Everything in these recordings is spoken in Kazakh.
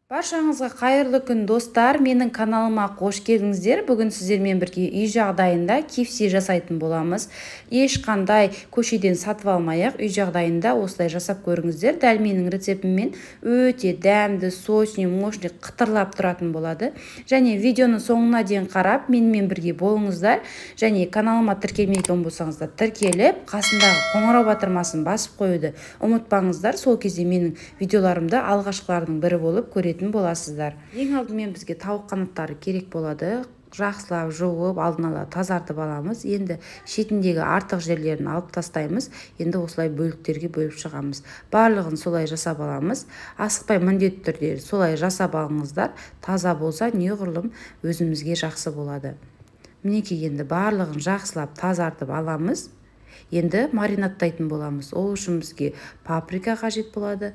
Баршаңызға қайырлы күн достар, менің каналыма қош келдіңіздер. Бүгін сіздермен бірге үй жағдайында кепси жасайтын боламыз. Ешқандай көшеден сатып алмайық, үй жағдайында осылай жасап көріңіздер. Дәл менің рецептіммен өте дәмді, сочный, мощный, қытырлап тұратын болады. Және видеоны соңына дейін қарап, менімен бірге болыңыздар. Және каналыма тіркелмеген болсаңыздар, тіркеліп, қасындағы қоңырау батырмасын басып қоюды ұмытпаңыздар. Сол кезде менің видеоларымды алғашқылардың бірі болып көретін боласыздар. Ең алдымен бізге тауық қанаттары керек болады. Жақсылап жуып, алдын ала тазартып аламыз. Енді шетіндегі артық жерлерін алып тастаймыз. Енді осылай бөліктерге бөліп шығамыз. Барлығын солай жасап аламыз. Асықпай міндетті түрде солай жасап алыңыздар. Таза болса неғұрлым өзімізге жақсы болады. Мінекей енді барлығын жақсылап тазартып аламыз. Енді маринадтайтын боламыз. Ол үшін бізге паприка қажет болады.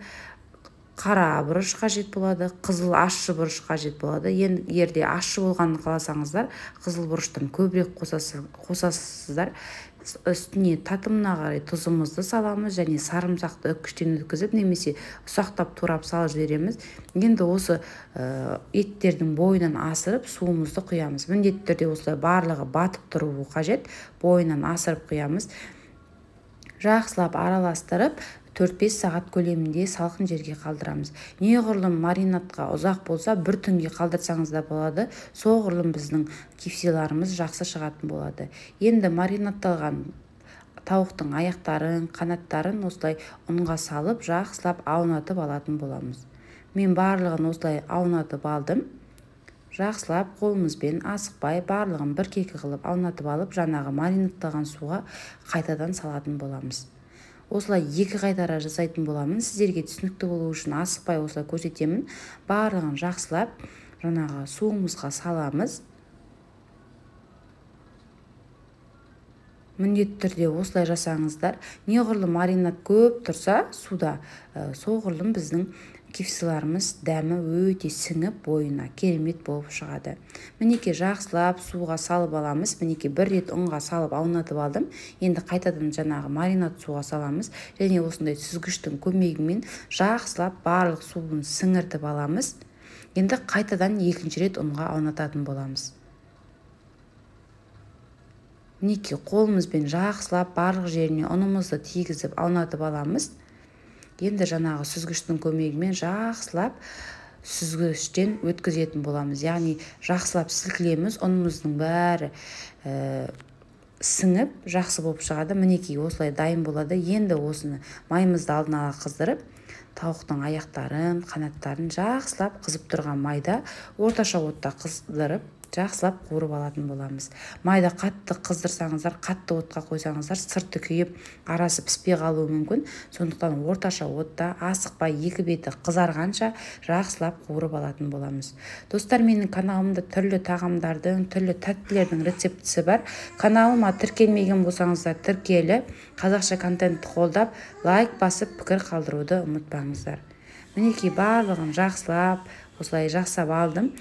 Қара бұрыш қажет болады, қызыл ащы бұрыш қажет болады. Егерде ащы болғанын қаласаңыздар, қызыл бұрыштан көбірек қосасыздар. Үстіне татымына қарай тұзымызды саламыз және сарымсақты үккіштен өткізіп, немесе ұсақтап турап салып жібереміз. Енді осы еттердің бойынан асырып суымызды құямыз. Міндетті түрде осылай барлығы батып тұруы қажет. Бойынан асырып құямыз. Жақсылап араластырып 4-5 сағат көлемінде салқын жерге қалдырамыз. Неғұрлым маринадқа ұзақ болса, бір түнге қалдырсаңыз да болады. Соғұрлым біздің кепсиларымыз жақсы шығатын болады. Енді маринадталған тауықтың аяқтарын, қанаттарын осылай ұнға салып, жақсылап аунатып алатын боламыз. Мен барлығын осылай аунатып алдым. Жақсылап қолымызбен асықпай барлығын бір кекі қылып аунатып алып, жаңағы маринадталған суға қайтадан салатын боламыз. Осылай екі қайтара жасайтын боламын. Сіздерге түсінікті болу үшін асықпай осылай көрсетемін. Барлығын жақсылап жаңағы суымызға саламыз. Міндетті түрде осылай жасаңыздар. Неғұрлым маринад көп тұрса суда, соғұрлым біздің кепсиларымыз дәмі өте сіңіп бойына керемет болып шығады. Мінекей жақсылап суға салып аламыз. Мінекей бір рет ұнға салып аунатып алдым. Енді қайтадан жаңағы маринад суға саламыз. Және осындай сүзгіштің көмегімен жақсылап барлық суын сіңіртіп аламыз. Енді қайтадан екінші рет ұнға аунататын боламыз. Мінекей қолымызбен жақсылап барлық жеріне ұнымызды тигізіп аунатып аламыз. Енді жаңағы сүзгіштің көмегімен жақсылап сүзгіштен өткізетін боламыз. Яғни жақсылап сілкілеміз, ұнымыздың бәрі сіңіп жақсы болып шығады. Мінекей осылай дайын болады. Енді осыны майымызды алдын ала қыздырып, тауықтың аяқтарын, қанаттарын жақсылап қызып тұрған майда орташа отта қыздырып, жақсылап қуырып алатын боламыз. Майда қатты қыздырсаңыздар, қатты отқа қойсаңыздар, сырты күйіп, арасы піспей қалуы мүмкін. Сондықтан орташа отта асықпай екі беті қызарғанша жақсылап қуырып алатын боламыз. Достар, менің каналымда түрлі тағамдардың, түрлі тәттілердің рецептісі бар. Каналыма тіркелмеген болсаңыздар, тіркеліп, қазақша контентті қолдап, лайк басып, пікір қалдыруды ұмытпаңыздар. Мінекей барлығын жақсылап, осылай жасап алдым.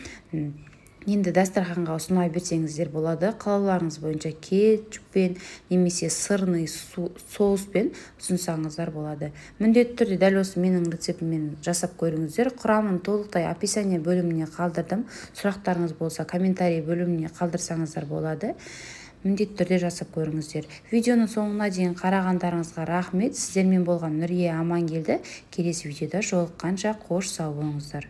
Енді дастарханға ұсына берсеңіздер болады. Қалауларыңыз бойынша кетчуппен немесе сырный соуспен ұсынсаңыздар болады. Міндетті түрде дәл осы менің рецептіммен жасап көріңіздер. Құрамын толықтай описание бөліміне қалдырдым. Сұрақтарыңыз болса, комментарий бөліміне қалдырсаңыздар болады. Міндетті түрде жасап көріңіздер. Видеоны соңына дейін қарағандарыңызға рахмет. Сіздермен болған Нұрия Амангелді. Келесі видеода жолыққанша қош сау болыңыздар.